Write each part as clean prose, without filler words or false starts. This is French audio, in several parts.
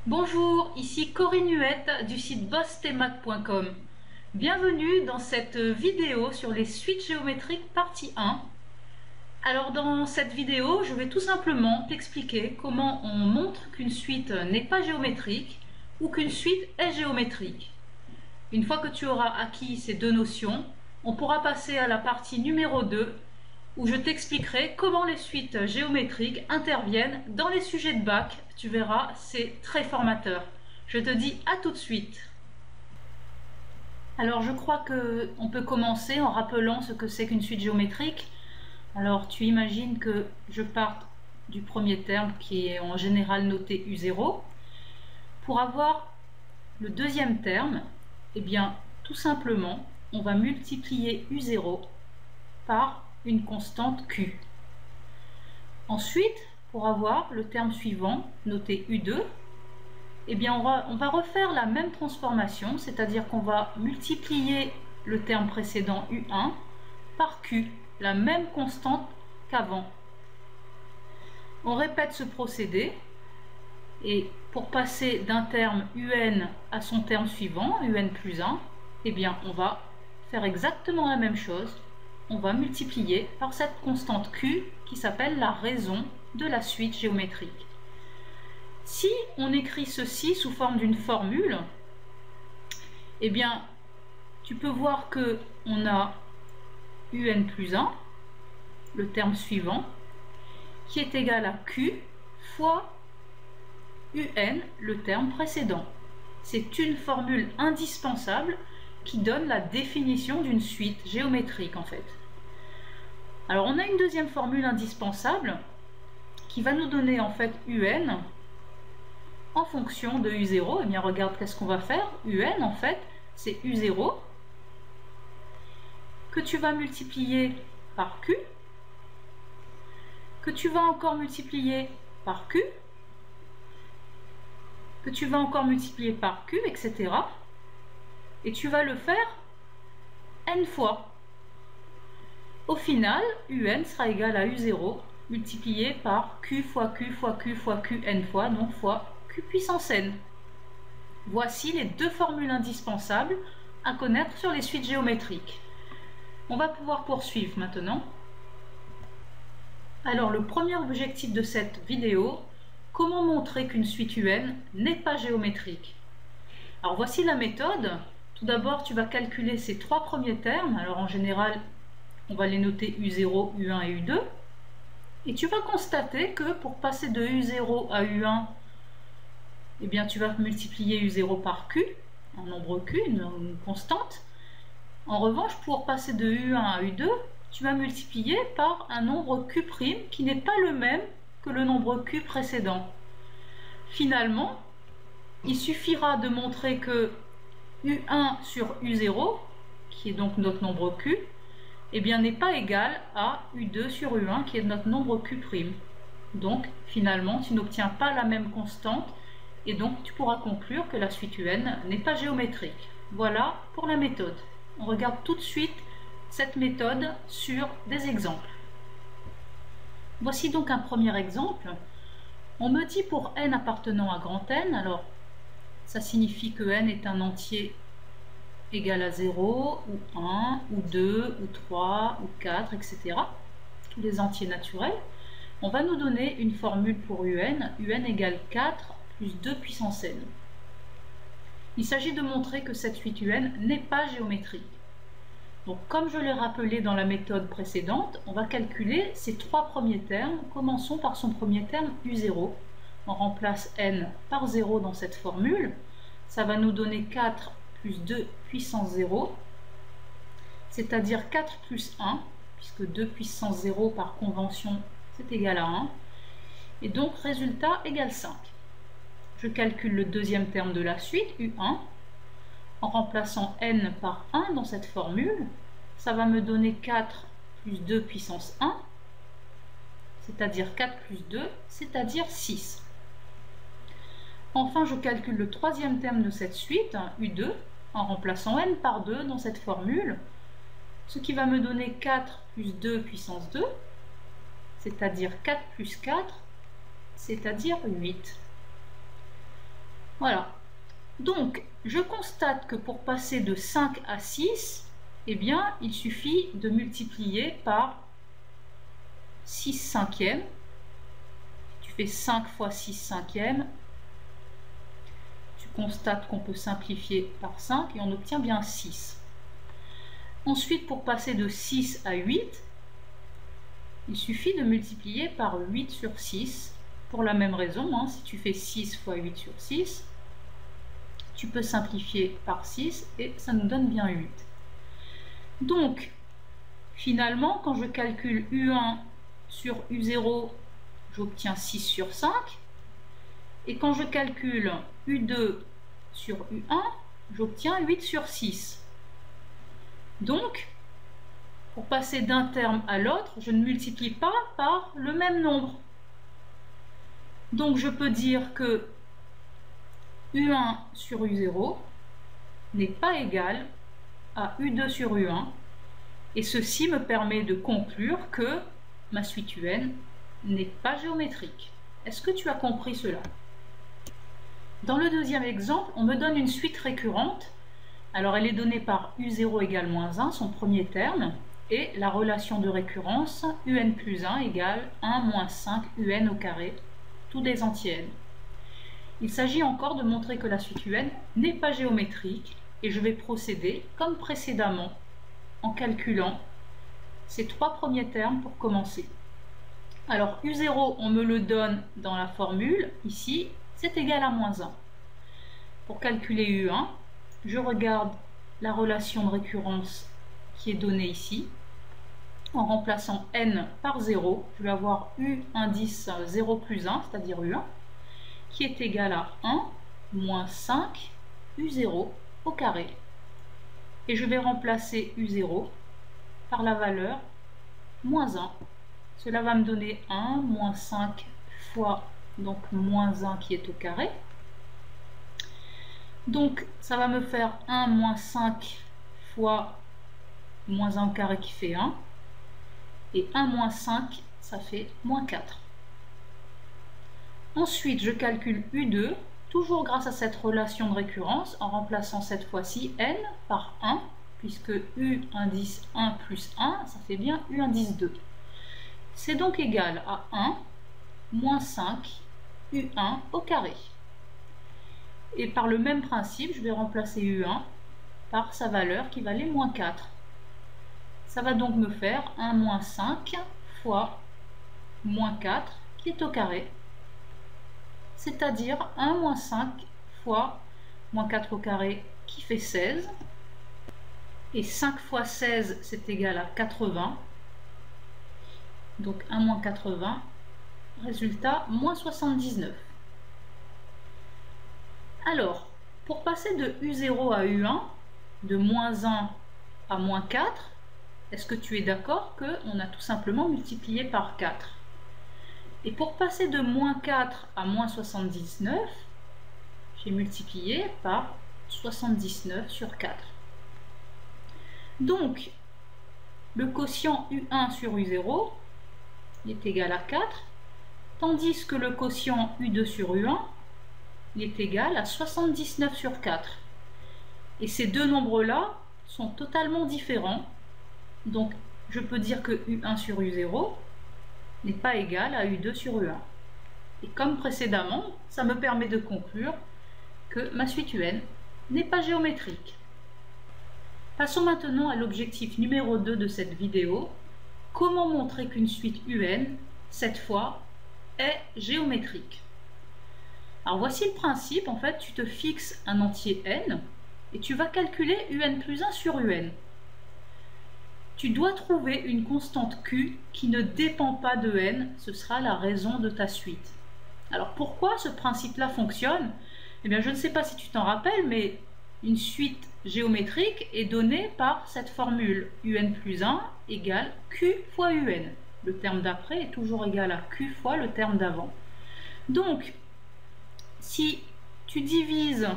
Bonjour, ici Corinne Huette du site bossthemath.com. Bienvenue dans cette vidéo sur les suites géométriques partie 1. Alors dans cette vidéo, je vais tout simplement t'expliquer comment on montre qu'une suite n'est pas géométrique ou qu'une suite est géométrique. Une fois que tu auras acquis ces deux notions, on pourra passer à la partie numéro 2 où je t'expliquerai comment les suites géométriques interviennent dans les sujets de bac. Tu verras, c'est très formateur. Je te dis à tout de suite. Alors je crois qu'on peut commencer en rappelant ce que c'est qu'une suite géométrique. Alors tu imagines que je parte du premier terme qui est en général noté U0. Pour avoir le deuxième terme, eh bien tout simplement on va multiplier U0 par une constante Q. Ensuite, pour avoir le terme suivant, noté U2, eh bien on va refaire la même transformation, c'est-à-dire qu'on va multiplier le terme précédent U1 par Q, la même constante qu'avant. On répète ce procédé, et pour passer d'un terme UN à son terme suivant, UN plus 1, eh bien on va faire exactement la même chose. On va multiplier par cette constante Q qui s'appelle la raison de la suite géométrique. Si on écrit ceci sous forme d'une formule, eh bien, tu peux voir que on a UN plus 1, le terme suivant, qui est égal à Q fois UN, le terme précédent. C'est une formule indispensable qui donne la définition d'une suite géométrique en fait. Alors on a une deuxième formule indispensable qui va nous donner en fait UN en fonction de U0. Et bien regarde qu'est-ce qu'on va faire. UN en fait c'est U0 que tu vas multiplier par Q, que tu vas encore multiplier par Q, que tu vas encore multiplier par Q, etc. Et tu vas le faire n fois. Au final, UN sera égal à U0 multiplié par Q fois Q fois Q fois Q n fois, donc fois Q puissance n. Voici les deux formules indispensables à connaître sur les suites géométriques. On va pouvoir poursuivre maintenant. Alors le premier objectif de cette vidéo, comment montrer qu'une suite UN n'est pas géométrique. Alors voici la méthode. Tout d'abord, tu vas calculer ces trois premiers termes. Alors en général, on va les noter U0, U1 et U2. Et tu vas constater que pour passer de U0 à U1, eh bien, tu vas multiplier U0 par Q, un nombre Q, une constante. En revanche, pour passer de U1 à U2, tu vas multiplier par un nombre Q' qui n'est pas le même que le nombre Q précédent. Finalement, il suffira de montrer que U1 sur U0, qui est donc notre nombre Q, eh bien, n'est pas égal à U2 sur U1 qui est notre nombre Q'. Donc finalement tu n'obtiens pas la même constante et donc tu pourras conclure que la suite UN n'est pas géométrique. Voilà pour la méthode. On regarde tout de suite cette méthode sur des exemples. Voici donc un premier exemple. On me dit pour n appartenant à grand N, alors ça signifie que n est un entier égal à 0, ou 1, ou 2, ou 3, ou 4, etc. Tous les entiers naturels. On va nous donner une formule pour UN. UN égale 4 plus 2 puissance n. Il s'agit de montrer que cette suite UN n'est pas géométrique. Donc, comme je l'ai rappelé dans la méthode précédente, on va calculer ces trois premiers termes. Commençons par son premier terme U0. On remplace n par 0 dans cette formule. Ça va nous donner 4 plus 2 puissance 0, c'est-à-dire 4 plus 1, puisque 2 puissance 0 par convention, c'est égal à 1. Et donc, résultat égale 5. Je calcule le deuxième terme de la suite, U1, en remplaçant n par 1 dans cette formule. Ça va me donner 4 plus 2 puissance 1, c'est-à-dire 4 plus 2, c'est-à-dire 6. Enfin, je calcule le troisième terme de cette suite, U2, en remplaçant n par 2 dans cette formule, ce qui va me donner 4 plus 2 puissance 2, c'est-à-dire 4 plus 4, c'est-à-dire 8. Voilà. Donc, je constate que pour passer de 5 à 6, eh bien, il suffit de multiplier par 6 cinquièmes. Tu fais 5 fois 6 cinquièmes. Tu constates qu'on peut simplifier par 5 et on obtient bien 6. Ensuite, pour passer de 6 à 8, il suffit de multiplier par 8 sur 6. Pour la même raison, hein, si tu fais 6 fois 8 sur 6, tu peux simplifier par 6 et ça nous donne bien 8. Donc, finalement, quand je calcule U1 sur U0, j'obtiens 6 sur 5. Et quand je calcule U2 sur U1, j'obtiens 8 sur 6. Donc, pour passer d'un terme à l'autre, je ne multiplie pas par le même nombre. Donc, je peux dire que U1 sur U0 n'est pas égal à U2 sur U1. Et ceci me permet de conclure que ma suite UN n'est pas géométrique. Est-ce que tu as compris cela? Dans le deuxième exemple, on me donne une suite récurrente. Alors elle est donnée par U0 égale moins 1, son premier terme, et la relation de récurrence UN plus 1 égale 1 moins 5 UN au carré, tout des entiers n. Il s'agit encore de montrer que la suite UN n'est pas géométrique, et je vais procéder comme précédemment, en calculant ces trois premiers termes pour commencer. Alors U0, on me le donne dans la formule, ici, c'est égal à moins 1. Pour calculer U1, je regarde la relation de récurrence qui est donnée ici. En remplaçant n par 0, je vais avoir U indice 0 plus 1, c'est-à-dire U1, qui est égal à 1 moins 5 U0 au carré. Et je vais remplacer U0 par la valeur moins 1. Cela va me donner 1 moins 5 fois donc moins 1 qui est au carré. Donc ça va me faire 1 moins 5 fois moins 1 au carré qui fait 1. Et 1 moins 5, ça fait moins 4. Ensuite, je calcule U2, toujours grâce à cette relation de récurrence, en remplaçant cette fois-ci n par 1, puisque U indice 1 plus 1, ça fait bien U indice 2. C'est donc égal à 1 moins 5 U1 au carré. Et par le même principe, je vais remplacer U1 par sa valeur qui valait moins 4. Ça va donc me faire 1 moins 5 fois moins 4 qui est au carré, c'est-à-dire 1 moins 5 fois moins 4 au carré qui fait 16. Et 5 fois 16, c'est égal à 80. Donc 1 moins 80, résultat, moins 79. Alors, pour passer de U0 à U1, de moins 1 à moins 4, est-ce que tu es d'accord qu'on a tout simplement multiplié par 4? Et pour passer de moins 4 à moins 79, j'ai multiplié par 79 sur 4. Donc, le quotient U1 sur U0 est égal à 4, tandis que le quotient U2 sur U1 est égal à 79 sur 4. Et ces deux nombres-là sont totalement différents. Donc, je peux dire que U1 sur U0 n'est pas égal à U2 sur U1. Et comme précédemment, ça me permet de conclure que ma suite UN n'est pas géométrique. Passons maintenant à l'objectif numéro 2 de cette vidéo. Comment montrer qu'une suite UN, cette fois, est géométrique? Alors voici le principe. En fait, tu te fixes un entier n et tu vas calculer UN plus 1 sur UN. Tu dois trouver une constante Q qui ne dépend pas de n, ce sera la raison de ta suite. Alors pourquoi ce principe-là fonctionne? Eh bien, je ne sais pas si tu t'en rappelles, mais une suite géométrique est donnée par cette formule UN plus 1 égale Q fois UN. Le terme d'après est toujours égal à Q fois le terme d'avant. Donc, si tu divises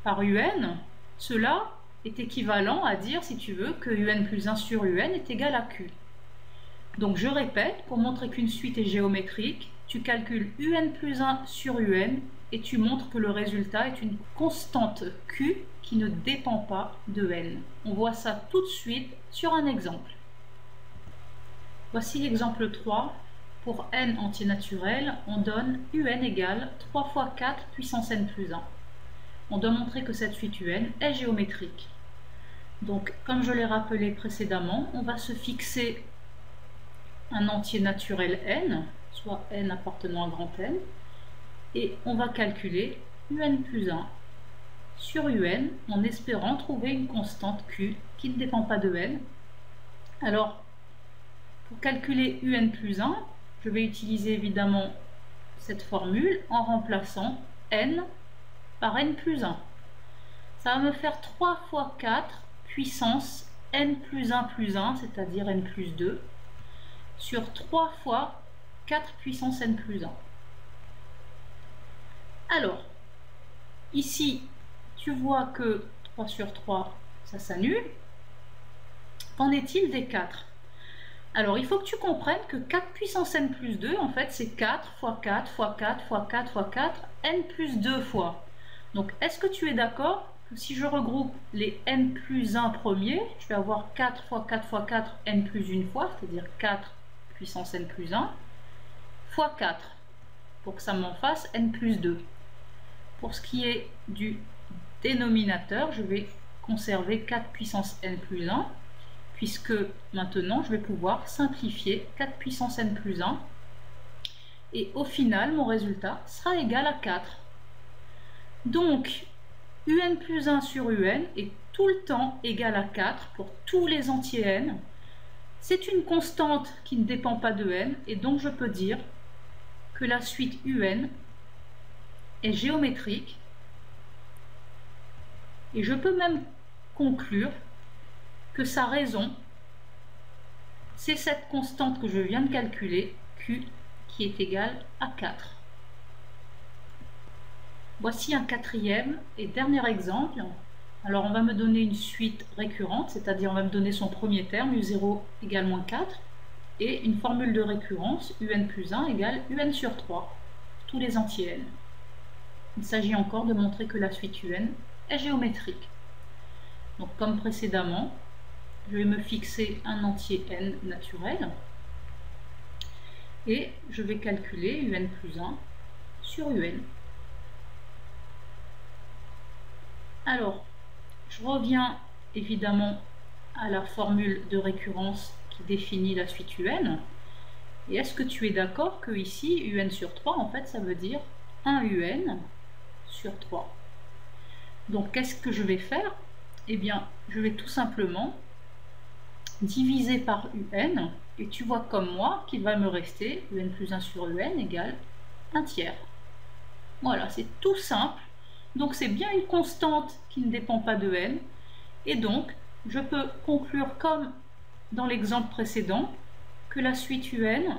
par UN, cela est équivalent à dire, si tu veux, que UN plus 1 sur UN est égal à Q. Donc je répète, pour montrer qu'une suite est géométrique, tu calcules un plus 1 sur un et tu montres que le résultat est une constante q qui ne dépend pas de n. On voit ça tout de suite sur un exemple. Voici l'exemple 3. Pour n entier naturel, on donne un égale 3 fois 4 puissance n plus 1. On doit montrer que cette suite un est géométrique. Donc, comme je l'ai rappelé précédemment, on va se fixer un entier naturel n, soit n appartenant à grand N, et on va calculer un plus 1 sur un en espérant trouver une constante q qui ne dépend pas de n. Alors, pour calculer un plus 1, je vais utiliser évidemment cette formule en remplaçant n par n plus 1. Ça va me faire 3 fois 4 puissance n plus 1, c'est-à-dire n plus 2, sur 3 fois 4 puissance n plus 1. Alors, ici, tu vois que 3 sur 3, ça s'annule. Qu'en est-il des 4? Alors, il faut que tu comprennes que 4 puissance n plus 2, en fait, c'est 4 fois 4 fois 4 fois 4 fois 4, n plus 2 fois. Donc, est-ce que tu es d'accord que si je regroupe les n plus 1 premiers, je vais avoir 4 fois 4 fois 4, n plus 1 fois, c'est-à-dire 4 puissance n plus 1, fois 4, pour que ça m'en fasse n plus 2. Pour ce qui est du dénominateur, je vais conserver 4 puissance n plus 1, puisque maintenant je vais pouvoir simplifier 4 puissance n plus 1, et au final mon résultat sera égal à 4. Donc un plus 1 sur un est tout le temps égal à 4 pour tous les entiers n. C'est une constante qui ne dépend pas de n, et donc je peux dire que la suite un est géométrique, et je peux même conclure que sa raison, c'est cette constante que je viens de calculer, q, qui est égale à 4. Voici un quatrième et dernier exemple. Alors on va me donner une suite récurrente, c'est-à-dire on va me donner son premier terme, u0 égale moins 4, et une formule de récurrence, un plus 1 égale un sur 3, tous les entiers n. Il s'agit encore de montrer que la suite un est géométrique. Donc comme précédemment, je vais me fixer un entier n naturel, et je vais calculer un plus 1 sur un. Alors, je reviens évidemment à la formule de récurrence qui définit la suite un. Et est-ce que tu es d'accord que ici, un sur 3, en fait, ça veut dire 1 un sur 3. Donc, qu'est-ce que je vais faire? Eh bien, je vais tout simplement diviser par un, et tu vois comme moi qu'il va me rester un plus 1 sur un égale 1 tiers. Voilà, c'est tout simple. Donc c'est bien une constante qui ne dépend pas de n, et donc je peux conclure comme dans l'exemple précédent que la suite un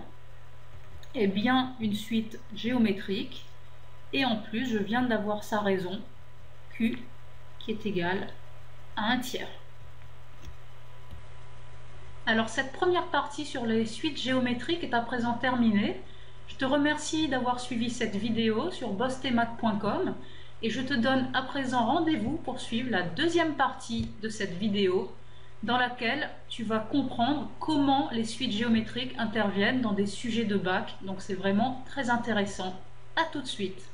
est bien une suite géométrique, et en plus je viens d'avoir sa raison, q, qui est égale à 1 tiers. Alors cette première partie sur les suites géométriques est à présent terminée. Je te remercie d'avoir suivi cette vidéo sur bossthemath.com. Et je te donne à présent rendez-vous pour suivre la deuxième partie de cette vidéo dans laquelle tu vas comprendre comment les suites géométriques interviennent dans des sujets de bac. Donc c'est vraiment très intéressant. À tout de suite.